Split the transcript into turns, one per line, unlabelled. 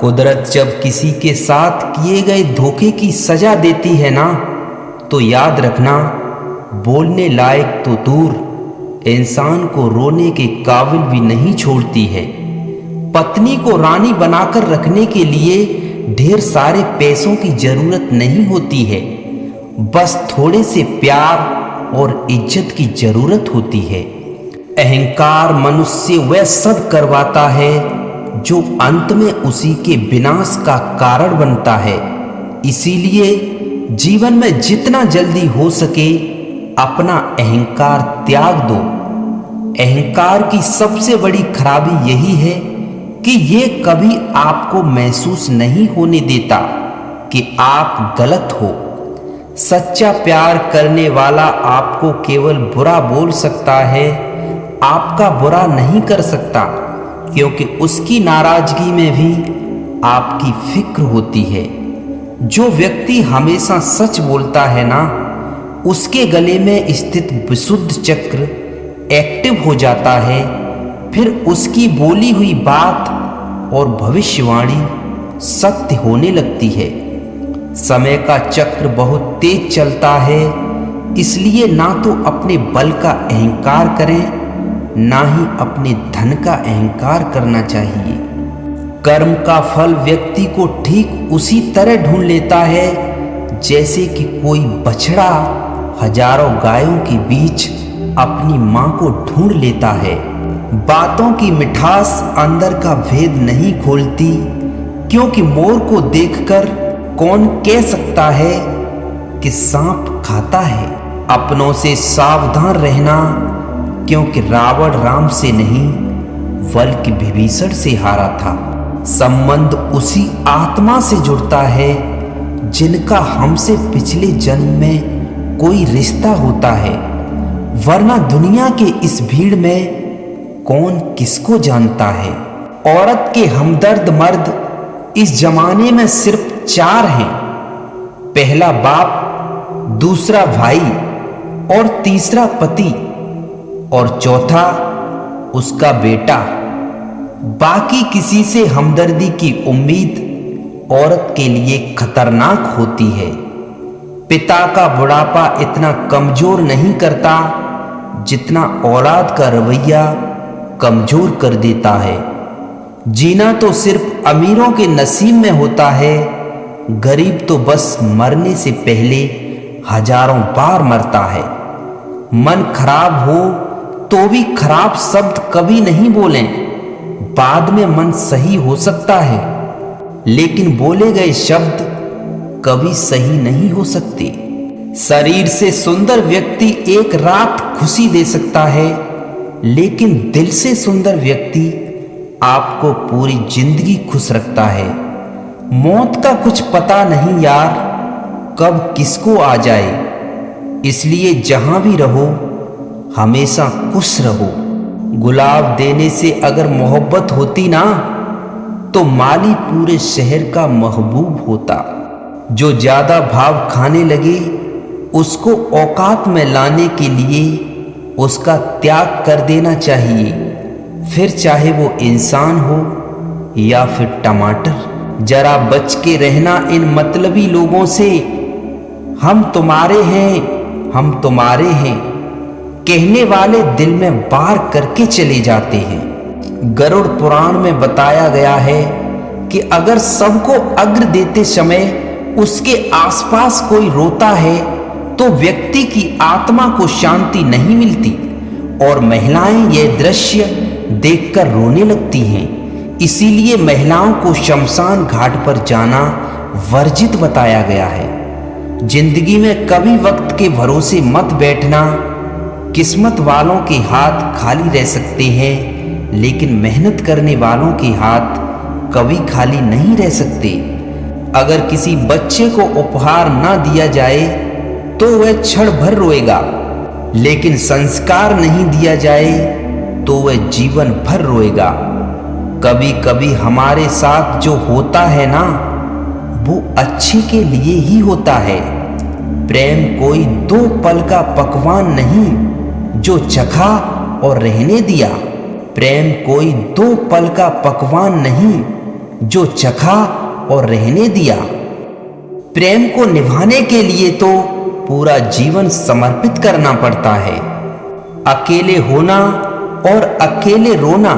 कुदरत जब किसी के साथ किए गए धोखे की सजा देती है ना, तो याद रखना, बोलने लायक तो दूर, इंसान को रोने के काबिल भी नहीं छोड़ती है। पत्नी को रानी बनाकर रखने के लिए ढेर सारे पैसों की जरूरत नहीं होती है, बस थोड़े से प्यार और इज्जत की जरूरत होती है। अहंकार मनुष्य वह सब करवाता है जो अंत में उसी के विनाश का कारण बनता है। इसीलिए जीवन में जितना जल्दी हो सके अपना अहंकार त्याग दो। अहंकार की सबसे बड़ी खराबी यही है कि ये कभी आपको महसूस नहीं होने देता कि आप गलत हो। सच्चा प्यार करने वाला आपको केवल बुरा बोल सकता है, आपका बुरा नहीं कर सकता, क्योंकि उसकी नाराजगी में भी आपकी फिक्र होती है। जो व्यक्ति हमेशा सच बोलता है ना, उसके गले में स्थित विशुद्ध चक्र एक्टिव हो जाता है। फिर उसकी बोली हुई बात और भविष्यवाणी सत्य होने लगती है। समय का चक्र बहुत तेज चलता है, इसलिए ना तो अपने बल का अहंकार करें, ना ही अपने धन का अहंकार करना चाहिए। कर्म का फल व्यक्ति को ठीक उसी तरह ढूंढ लेता है जैसे कि कोई बछड़ा हजारों गायों के बीच अपनी मां को ढूंढ लेता है। बातों की मिठास अंदर का भेद नहीं खोलती, क्योंकि मोर को देखकर कौन कह सकता है कि सांप खाता है। अपनों से सावधान रहना, क्योंकि रावण राम से नहीं बल्कि विभीषण से हारा था। संबंध उसी आत्मा से जुड़ता है जिनका हमसे पिछले जन्म में कोई रिश्ता होता है, वरना दुनिया के इस भीड़ में कौन किसको जानता है। औरत के हमदर्द मर्द इस जमाने में सिर्फ 4 हैं। पहला बाप, दूसरा भाई और तीसरा पति और चौथा उसका बेटा। बाकी किसी से हमदर्दी की उम्मीद औरत के लिए खतरनाक होती है। पिता का बुढ़ापा इतना कमजोर नहीं करता जितना औलाद का रवैया कमजोर कर देता है। जीना तो सिर्फ अमीरों के नसीब में होता है, गरीब तो बस मरने से पहले हजारों बार मरता है। मन खराब हो तो भी खराब शब्द कभी नहीं बोलें। बाद में मन सही हो सकता है, लेकिन बोले गए शब्द कभी सही नहीं हो सकते। शरीर से सुंदर व्यक्ति एक रात खुशी दे सकता है, लेकिन दिल से सुंदर व्यक्ति आपको पूरी जिंदगी खुश रखता है। मौत का कुछ पता नहीं यार, कब किसको आ जाए। इसलिए जहां भी रहो हमेशा खुश रहो। गुलाब देने से अगर मोहब्बत होती ना, तो माली पूरे शहर का महबूब होता। जो ज्यादा भाव खाने लगे उसको औकात में लाने के लिए उसका त्याग कर देना चाहिए, फिर चाहे वो इंसान हो या फिर टमाटर। जरा बच के रहना इन मतलबी लोगों से। हम तुम्हारे हैं, हम तुम्हारे हैं कहने वाले दिल में वार करके चले जाते हैं। गरुड़ पुराण में बताया गया है कि अगर सबको अग्र देते समय उसके आसपास कोई रोता है तो व्यक्ति की आत्मा को शांति नहीं मिलती, और महिलाएं यह दृश्य देखकर रोने लगती हैं। इसीलिए महिलाओं को शमशान घाट पर जाना वर्जित बताया गया है। जिंदगी में कभी वक्त के भरोसे मत बैठना। किस्मत वालों के हाथ खाली रह सकते हैं, लेकिन मेहनत करने वालों के हाथ कभी खाली नहीं रह सकते। अगर किसी बच्चे को उपहार ना दिया जाए तो वह क्षण भर रोएगा, लेकिन संस्कार नहीं दिया जाए तो वह जीवन भर रोएगा। कभी कभी हमारे साथ जो होता है ना, वो अच्छे के लिए ही होता है। प्रेम कोई 2 पल का पकवान नहीं जो चखा और रहने दिया। प्रेम कोई 2 पल का पकवान नहीं जो चखा और रहने दिया। प्रेम को निभाने के लिए तो पूरा जीवन समर्पित करना पड़ता है। अकेले होना और अकेले रोना